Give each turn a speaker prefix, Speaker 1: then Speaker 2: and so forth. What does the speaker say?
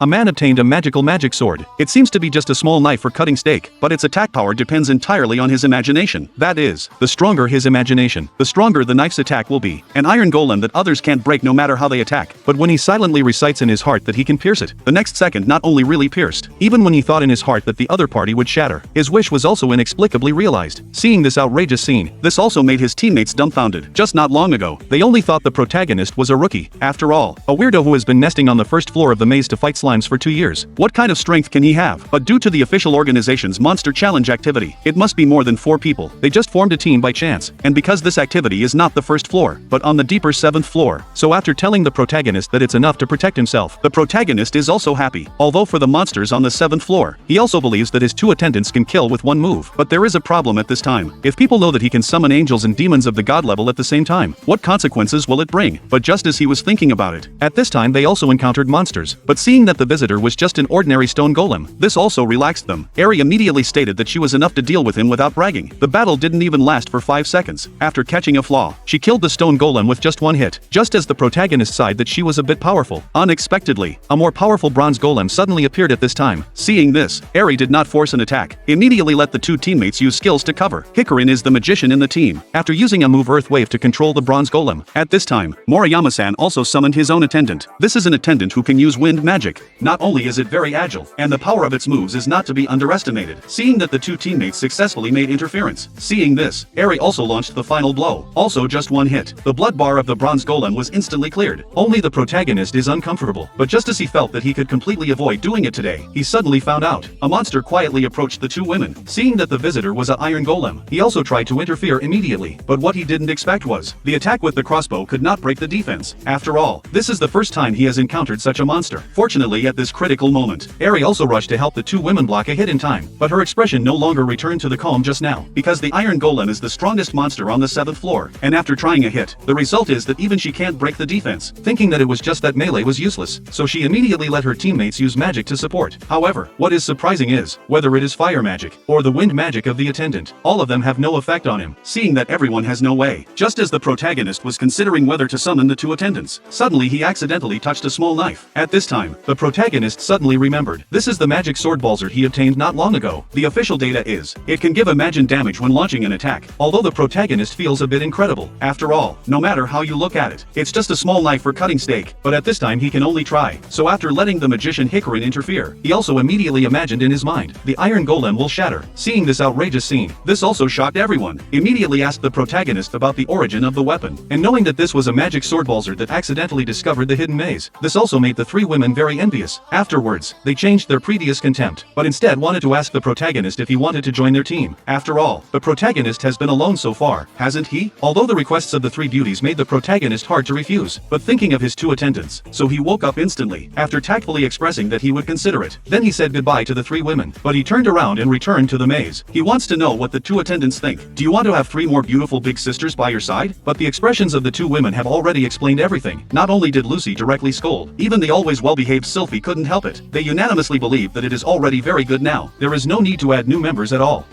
Speaker 1: A man obtained a magic sword. It seems to be just a small knife for cutting steak, but its attack power depends entirely on his imagination. That is, the stronger his imagination, the stronger the knife's attack will be. An iron golem that others can't break no matter how they attack. But when he silently recites in his heart that he can pierce it, the next second not only really pierced, even when he thought in his heart that the other party would shatter, his wish was also inexplicably realized. Seeing this outrageous scene, this also made his teammates dumbfounded. Just not long ago, they only thought the protagonist was a rookie. After all, a weirdo who has been nesting on the first floor of the maze to fight slimes for 2 years. What kind of strength can he have? But due to the official organization's monster challenge activity, it must be more than 4 people. They just formed a team by chance, and because this activity is not the first floor, but on the deeper 7th floor. So after telling the protagonist that it's enough to protect himself, the protagonist is also happy. Although for the monsters on the 7th floor, he also believes that his 2 attendants can kill with 1 move. But there is a problem at this time. If people know that he can summon angels and demons of the god level at the same time, what consequences will it bring? But just as he was thinking about it, at this time they also encountered monsters. But seeing that the visitor was just an ordinary stone golem, this also relaxed them. Eri immediately stated that she was enough to deal with him without bragging. The battle didn't even last for 5 seconds. After catching a flaw, she killed the stone golem with just 1 hit. Just as the protagonist sighed that she was a bit powerful, unexpectedly, a more powerful bronze golem suddenly appeared at this time. Seeing this, Eri did not force an attack. Immediately let the 2 teammates use skills to cover. Hikarin is the magician in the team. After using a move Earth Wave to control the bronze golem, at this time, Moriyama-san also summoned his own attendant. This is an attendant who can use wind magic. Not only is it very agile, and the power of its moves is not to be underestimated. Seeing that the 2 teammates successfully made interference. Seeing this, Eri also launched the final blow. Also just 1 hit. The blood bar of the bronze golem was instantly cleared. Only the protagonist is uncomfortable. But just as he felt that he could completely avoid doing it today, he suddenly found out. A monster quietly approached the 2 women. Seeing that the visitor was an iron golem, he also tried to interfere immediately. But what he didn't expect was, the attack with the crossbow could not break the defense. After all, this is the first time he has encountered such a monster. Fortunately at this critical moment, Eri also rushed to help the 2 women block a hit in time. But her expression no longer returned to the calm just now, because the iron golem is the strongest monster on the 7th floor. And after trying a hit, the result is that even she can't break the defense. Thinking that it was just that melee was useless, so she immediately let her teammates use magic to support. However, what is surprising is, whether it is fire magic, or the wind magic of the attendant, all of them have no effect on him. Seeing that everyone has no way, just as the protagonist was considering whether to summon the 2 attendants, suddenly he accidentally touched a small knife. At this time, the protagonist suddenly remembered. This is the magic sword Balzer he obtained not long ago. The official data is, it can give imagined damage when launching an attack, although the protagonist feels a bit incredible. After all, no matter how you look at it, it's just a small knife for cutting steak, but at this time he can only try. So after letting the magician Hikarin interfere, he also immediately imagined in his mind, the iron golem will shatter. Seeing this outrageous scene, this also shocked everyone. Immediately asked the protagonist about the origin of the weapon, and knowing that this was a magic sword Balzer that accidentally discovered the hidden maze, this also made the 3 women very envious. Afterwards, they changed their previous contempt, but instead wanted to ask the protagonist if he wanted to join their team. After all, the protagonist has been alone so far, hasn't he? Although the requests of the 3 beauties made the protagonist hard to refuse, but thinking of his 2 attendants, so he woke up instantly, after tactfully expressing that he would consider it. Then he said goodbye to the 3 women, but he turned around and returned to the maze. He wants to know what the 2 attendants think. Do you want to have 3 more beautiful big sisters by your side? But the expressions of the 2 women have already explained everything. Not only did Lucy directly scold, even the always well-behaved Sylphie couldn't help it. They unanimously believe that it is already very good now. There is no need to add new members at all.